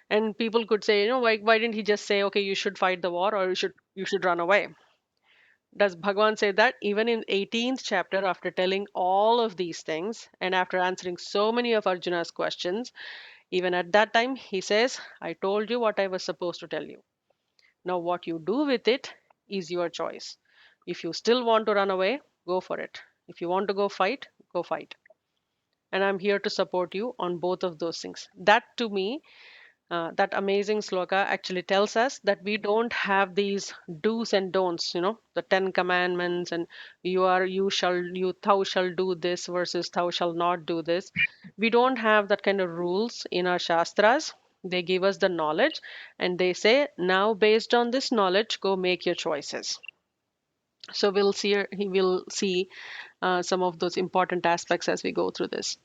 Speaker 1: And people could say, why didn't he just say, okay, you should fight the war or you should run away? Does Bhagwan say that? Even in 18th chapter, after telling all of these things and after answering so many of Arjuna's questions, even at that time, he says, I told you what I was supposed to tell you. Now, what you do with it is your choice. If you still want to run away, go for it. If you want to go fight, go fight. And I'm here to support you on both of those things. That to me, that amazing sloka actually tells us that we don't have these do's and don'ts, the 10 commandments and thou shall do this versus thou shall not do this. We don't have that kind of rules in our shastras. They give us the knowledge and they say, now based on this knowledge, go make your choices. So he will see some of those important aspects as we go through this.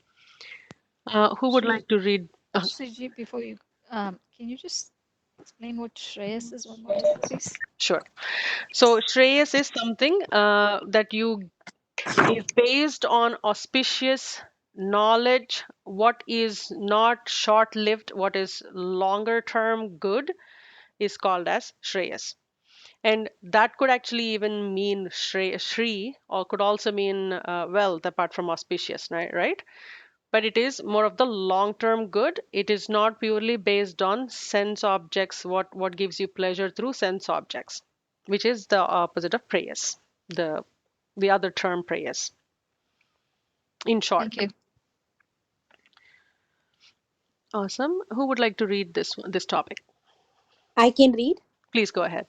Speaker 1: Who would
Speaker 2: Shri,
Speaker 1: like to read?
Speaker 2: Shriji, before you, can you just explain what Shreyas is one more time, please?
Speaker 1: Sure. So Shreyas is something that you is based on auspicious knowledge, what is not short-lived, what is longer term good is called as Shreyas. And that could actually even mean Shri, or could also mean wealth apart from auspicious, right? But it is more of the long-term good. It is not purely based on sense objects, what gives you pleasure through sense objects, which is the opposite of prayas, the the other term prayas, in short.
Speaker 2: Thank you.
Speaker 1: Awesome. Who would like to read this topic?
Speaker 7: I can read.
Speaker 1: Please go ahead.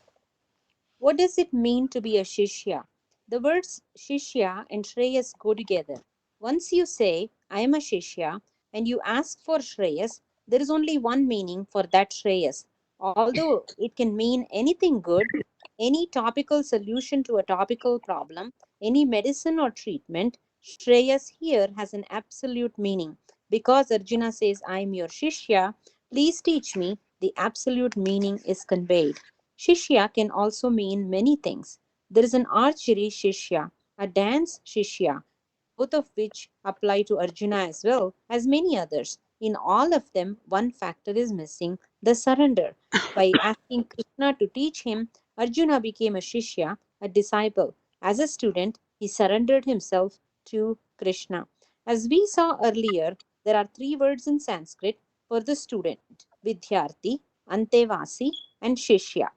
Speaker 7: What does it mean to be a Shishya? The words Shishya and Shreyas go together. Once you say, I am a Shishya, and you ask for Shreyas, there is only one meaning for that Shreyas. Although it can mean anything good, any topical solution to a topical problem, any medicine or treatment, Shreyas here has an absolute meaning. Because Arjuna says, I am your Shishya, please teach me, the absolute meaning is conveyed. Shishya can also mean many things. There is an archery Shishya, a dance Shishya, both of which apply to Arjuna as well as many others. In all of them, one factor is missing, the surrender. By asking Krishna to teach him, Arjuna became a Shishya, a disciple. As a student, he surrendered himself to Krishna. As we saw earlier, there are three words in Sanskrit for the student: Vidyarthi, Antevasi, and Shishya.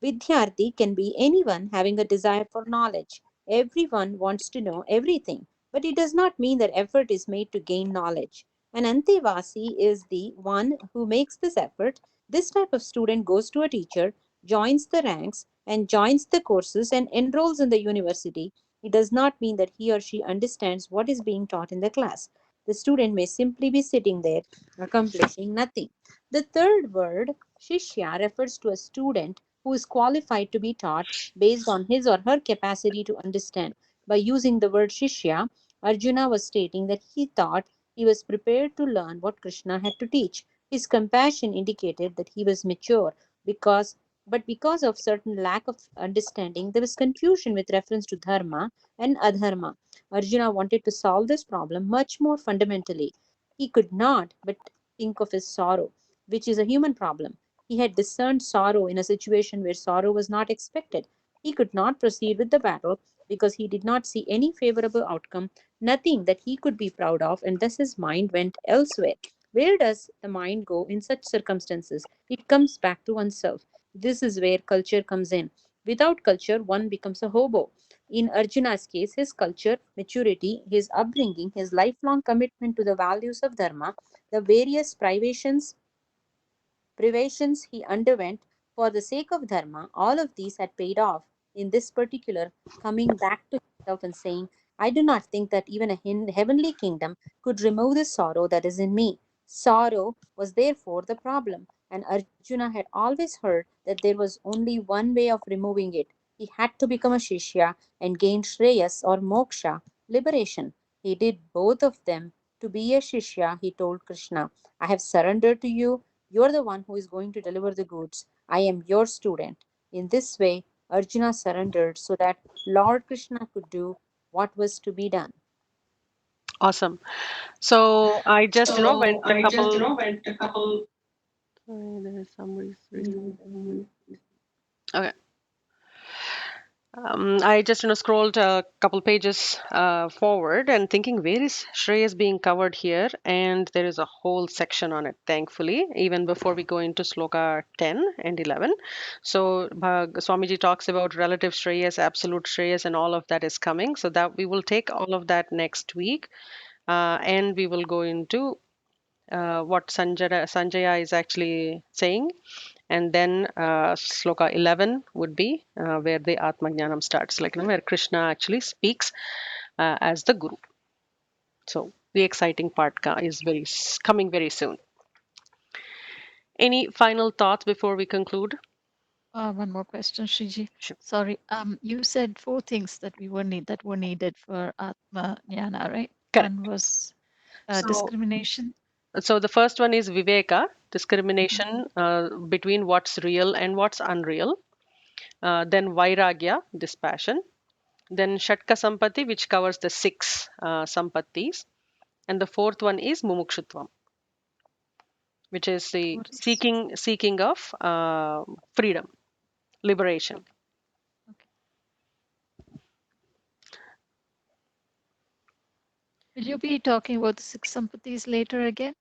Speaker 7: Vidyarthi can be anyone having a desire for knowledge. Everyone wants to know everything, but it does not mean that effort is made to gain knowledge. An Antevasi is the one who makes this effort. This type of student goes to a teacher, joins the ranks, and joins the courses and enrolls in the university. It does not mean that he or she understands what is being taught in the class. The student may simply be sitting there, accomplishing nothing. The third word, Shishya, refers to a student who is qualified to be taught based on his or her capacity to understand. By using the word Shishya, Arjuna was stating that he thought he was prepared to learn what Krishna had to teach. His compassion indicated that he was mature because but because of certain lack of understanding, there was confusion with reference to dharma and adharma. Arjuna wanted to solve this problem much more fundamentally. He could not but think of his sorrow, which is a human problem. He had discerned sorrow in a situation where sorrow was not expected. He could not proceed with the battle because he did not see any favorable outcome, nothing that he could be proud of, and thus his mind went elsewhere. Where does the mind go in such circumstances? It comes back to oneself. This is where culture comes in. Without culture, one becomes a hobo. In Arjuna's case, his culture, maturity, his upbringing, his lifelong commitment to the values of Dharma, the various privations he underwent for the sake of Dharma, all of these had paid off. In this particular, coming back to himself and saying, I do not think that even a heavenly kingdom could remove the sorrow that is in me. Sorrow was therefore the problem, and Arjuna had always heard that there was only one way of removing it. He had to become a Shishya and gain Shreyas or Moksha, liberation. He did both of them. To be a Shishya, he told Krishna, I have surrendered to you. You're the one who is going to deliver the goods. I am your student. In this way, Arjuna surrendered so that Lord Krishna could do what was to be done.
Speaker 1: Awesome. So I just,
Speaker 7: So
Speaker 1: went a
Speaker 7: I just,
Speaker 1: couple.
Speaker 7: went a couple.
Speaker 1: Sorry, there is somebody's reading. Okay. I just, scrolled a couple pages forward and thinking, where is Shreyas being covered here? And there is a whole section on it, thankfully, even before we go into sloka 10 and 11. So Swamiji talks about relative Shreyas, absolute Shreyas, and all of that is coming. So that we will take all of that next week, and we will go into what Sanjaya is actually saying. And then sloka 11 would be where the Atmajnanam starts, like where Krishna actually speaks as the Guru. So the exciting part is coming very soon. Any final thoughts before we conclude?
Speaker 2: One more question, Shriji.
Speaker 1: Sure.
Speaker 2: Sorry. You said four things that were needed for Atma Jnana, right?
Speaker 1: Correct.
Speaker 2: One was
Speaker 1: So,
Speaker 2: discrimination.
Speaker 1: so the first one is Viveka,
Speaker 2: Mhm.
Speaker 1: discrimination between what's real and what's unreal. Then Vairagya, dispassion. Then Shatka Sampati, which covers the six Sampattis. And the fourth one is Mumukshutvam, which is the
Speaker 2: What is?
Speaker 1: seeking of freedom, liberation.
Speaker 2: Okay. Okay. Will you be talking about the six sampathis later again?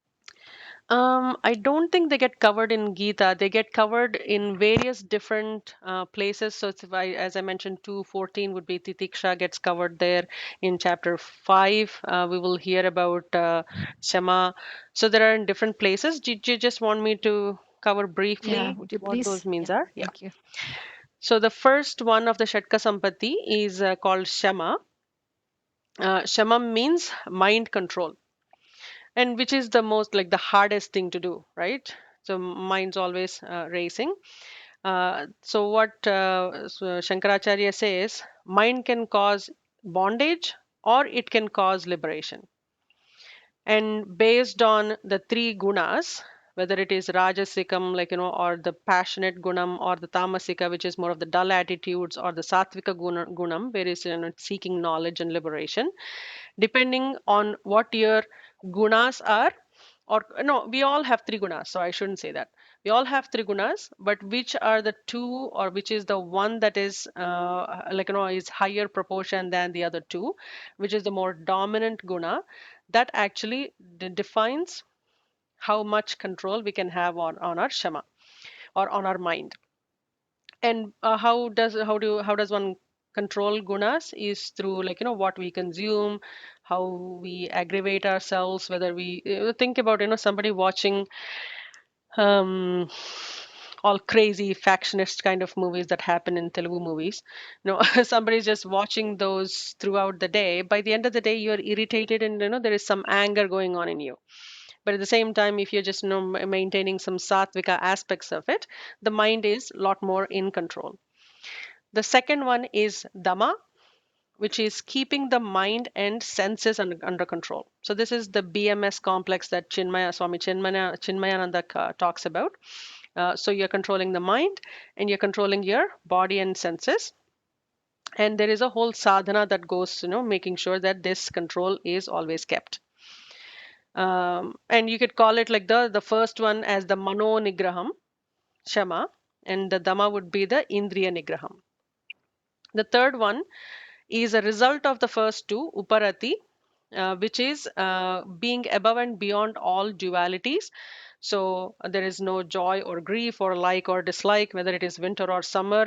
Speaker 1: I don't think they get covered in Gita. They get covered in various different places. So, it's, as I mentioned, 2:14 would be Titiksha gets covered there. In chapter 5, we will hear about Shama. So, there are in different places. Did you just want me to cover
Speaker 2: Yeah.
Speaker 1: briefly
Speaker 2: Would you
Speaker 1: what
Speaker 2: please?
Speaker 1: those means
Speaker 2: Yeah.
Speaker 1: are? Yeah.
Speaker 2: Thank you.
Speaker 1: So, the first one of the Shatka Sampati is called Shama. Shama means mind control, and which is the most like the hardest thing to do, right? So mind's always racing. So what Shankaracharya says, mind can cause bondage or it can cause liberation. And based on the three gunas, whether it is rajasikam, or the passionate gunam, or the tamasika, which is more of the dull attitudes, or the sattvika gunam, where is seeking knowledge and liberation. Depending on what your gunas are, or no, we all have three gunas, so I shouldn't say that. We all have three gunas, but which are the two, or which is the one that is is higher proportion than the other two, which is the more dominant guna, that actually defines how much control we can have on our shama, or on our mind. And how does one control gunas is through what we consume, how we aggravate ourselves, whether we think about somebody watching um all crazy factionist kind of movies that happen in Telugu movies. Somebody's just watching those throughout the day. By the end of the day, you're irritated, and there is some anger going on in you. But at the same time, if you're just maintaining some sattvika aspects of it, the mind is a lot more in control. The second one is dhamma, which is keeping the mind and senses under control. So this is the BMS complex that Swami Chinmayananda talks about. So you're controlling the mind, and you're controlling your body and senses. And there is a whole sadhana that goes, making sure that this control is always kept. And you could call it like the first one as the mano nigraham, shama, and the dhamma would be the indriya nigraham. The third one is a result of the first two, uparati, which is being above and beyond all dualities. So there is no joy or grief or like or dislike, whether it is winter or summer.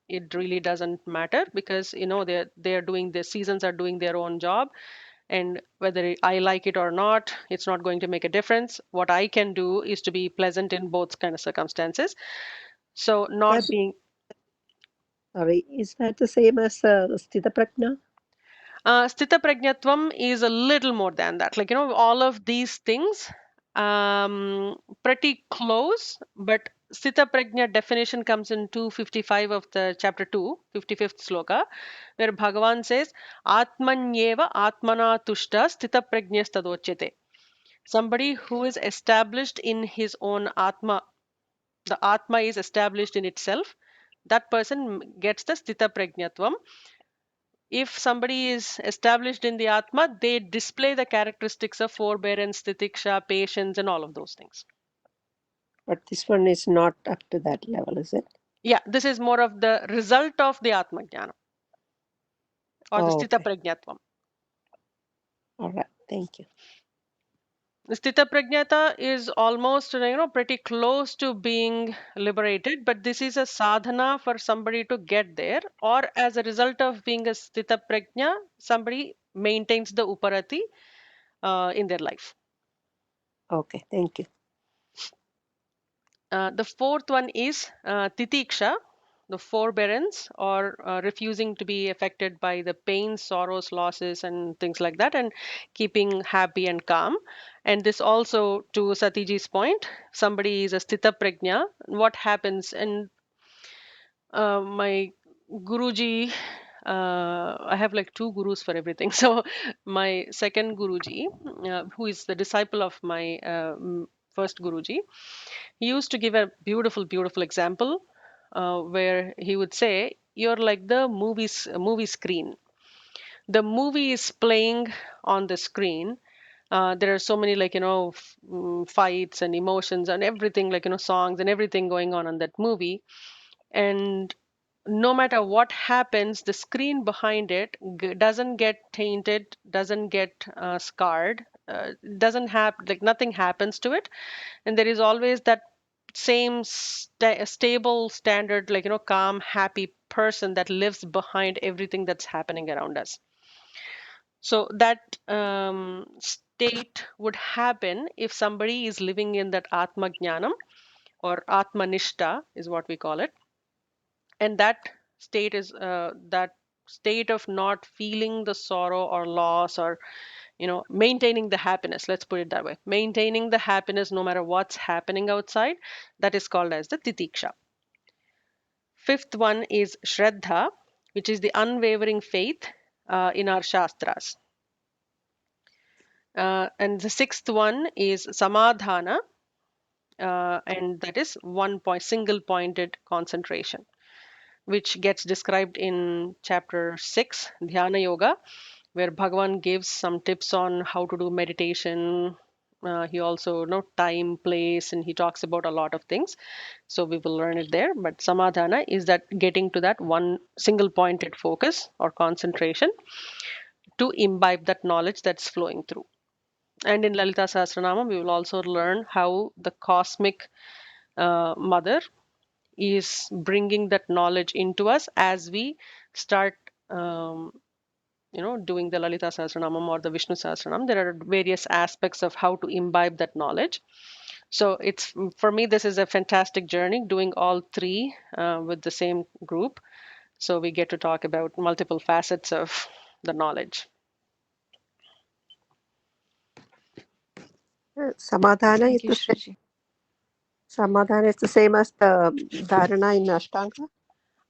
Speaker 1: It really doesn't matter, because they're doing, the seasons are doing their own job, and whether I like it or not, it's not going to make a difference. What I can do is to be pleasant in both kind of circumstances. So
Speaker 8: That,
Speaker 1: not being
Speaker 8: sorry, is that the same as Sthita Prajna?
Speaker 1: Sthita Prajnatvam is a little more than that. All of these things, pretty close, but Sthita Prajna definition comes in 255 of the chapter 2, 55th sloka, where Bhagavan says, Atmanyeva Atmana Tushta Sthita Prajnyas Tadochyate. Somebody who is established in his own Atma, the Atma is established in itself, that person gets the Sthita Prajnatvam. If somebody is established in the Atma, they display the characteristics of forbearance, titiksha, patience, and all of those things.
Speaker 8: But this one is not up to that level, is it?
Speaker 1: Yeah, this is more of the result of the Atma Jnana, or the Sthita
Speaker 8: Okay.
Speaker 1: Prajnatvam.
Speaker 8: All right. Thank you.
Speaker 1: The Sthita Prajnata is almost, pretty close to being liberated, but this is a sadhana for somebody to get there, or as a result of being a Sthita Prajna, somebody maintains the Uparati in their life.
Speaker 8: Okay. Thank you.
Speaker 1: The fourth one is titiksha, the forbearance, or refusing to be affected by the pain, sorrows, losses, and things like that, and keeping happy and calm. And this also, to Satiji's point, somebody is a sthita prajna. What happens? And my Guruji, I have like two gurus for everything. So my second Guruji, who is the disciple of my first Guruji, he used to give a beautiful, beautiful example where he would say, "You're like the movie screen. The movie is playing on the screen. There are so many fights and emotions and everything, songs and everything going on that movie. And no matter what happens, the screen behind it doesn't get tainted, doesn't get scarred, doesn't have nothing happens to it, and there is always that same stable standard, calm, happy person that lives behind everything that's happening around us. So that state would happen if somebody is living in that atma jnanam, or atma nishta is what we call it. And that state is that state of not feeling the sorrow or loss, or maintaining the happiness, let's put it that way, maintaining the happiness no matter what's happening outside. That is called as the titiksha. Fifth one is shraddha, which is the unwavering faith in our shastras. And the sixth one is samadhana, and that is single pointed concentration, which gets described in chapter 6, Dhyana Yoga, where Bhagavan gives some tips on how to do meditation. He also time, place, and he talks about a lot of things. So we will learn it there. But samadhana is that getting to that one single pointed focus or concentration to imbibe that knowledge that's flowing through. And in Lalita Sahasranama, we will also learn how the cosmic mother is bringing that knowledge into us as we start doing the Lalita Sahasranamam or the Vishnu Sahasranam. There are various aspects of how to imbibe that knowledge. So it's, for me, this is a fantastic journey doing all three with the same group. So we get to talk about multiple facets of the knowledge.
Speaker 8: Samadhana is
Speaker 2: Thank you, Shriji.
Speaker 8: Samadhana is the same as the dharana in Ashtanga.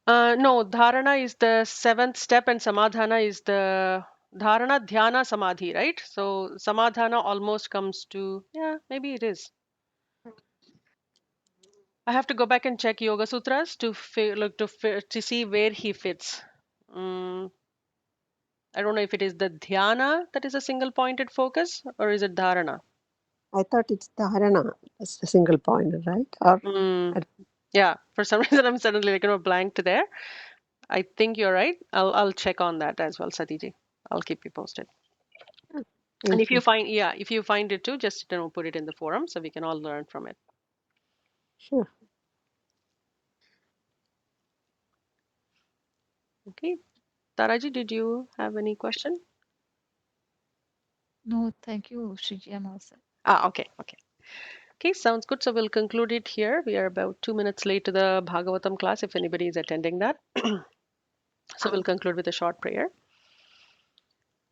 Speaker 1: No, dharana is the seventh step and samadhana is the dharana, dhyana, samadhi, right? So samadhana almost comes to, yeah, maybe it is. I have to go back and check Yoga Sutras to to see where he fits. I don't know if it is the dhyana that is a single pointed focus or is it dharana.
Speaker 8: I thought it's dharana. That's the single point, right? Or
Speaker 1: Yeah, for some reason I'm suddenly blanked there. I think you're right. I'll check on that as well, Satiji. I'll keep you posted. And if you find it too, just put it in the forum so we can all learn from it.
Speaker 8: Sure.
Speaker 1: Okay. Taraji, did you have any question?
Speaker 2: No, thank you, Shriji. I'm all set.
Speaker 1: Okay. Okay, sounds good. So we'll conclude it here. We are about 2 minutes late to the Bhagavatam class if anybody is attending that. So we'll conclude with a short prayer.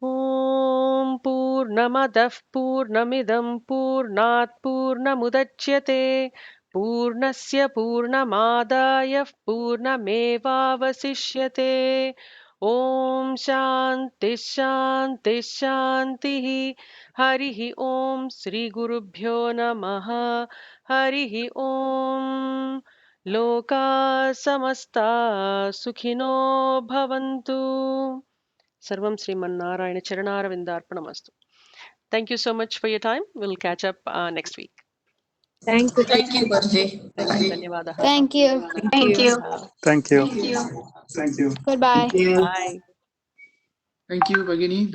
Speaker 1: Om Purnamadah Purnamidam Purnat Purnamudachyate Purnasya Purnamadaya Purnamevavasishyate Om Shanti Shanti Shanti Harihi Om Sri Gurubhyo Namaha Harihi Om Loka Samasta Sukhino Bhavantu. Sarvam Srimannarayana Charanaravindarpanamastu. Thank you so much for your time. We'll catch up next week.
Speaker 7: Thank you.
Speaker 9: Thank you, Guruji.
Speaker 1: Dhanyavadaha.
Speaker 10: Thank you.
Speaker 9: Thank you.
Speaker 11: Thank you.
Speaker 9: Thank you.
Speaker 10: Goodbye.
Speaker 1: Bye.
Speaker 3: Thank you, Bhagini.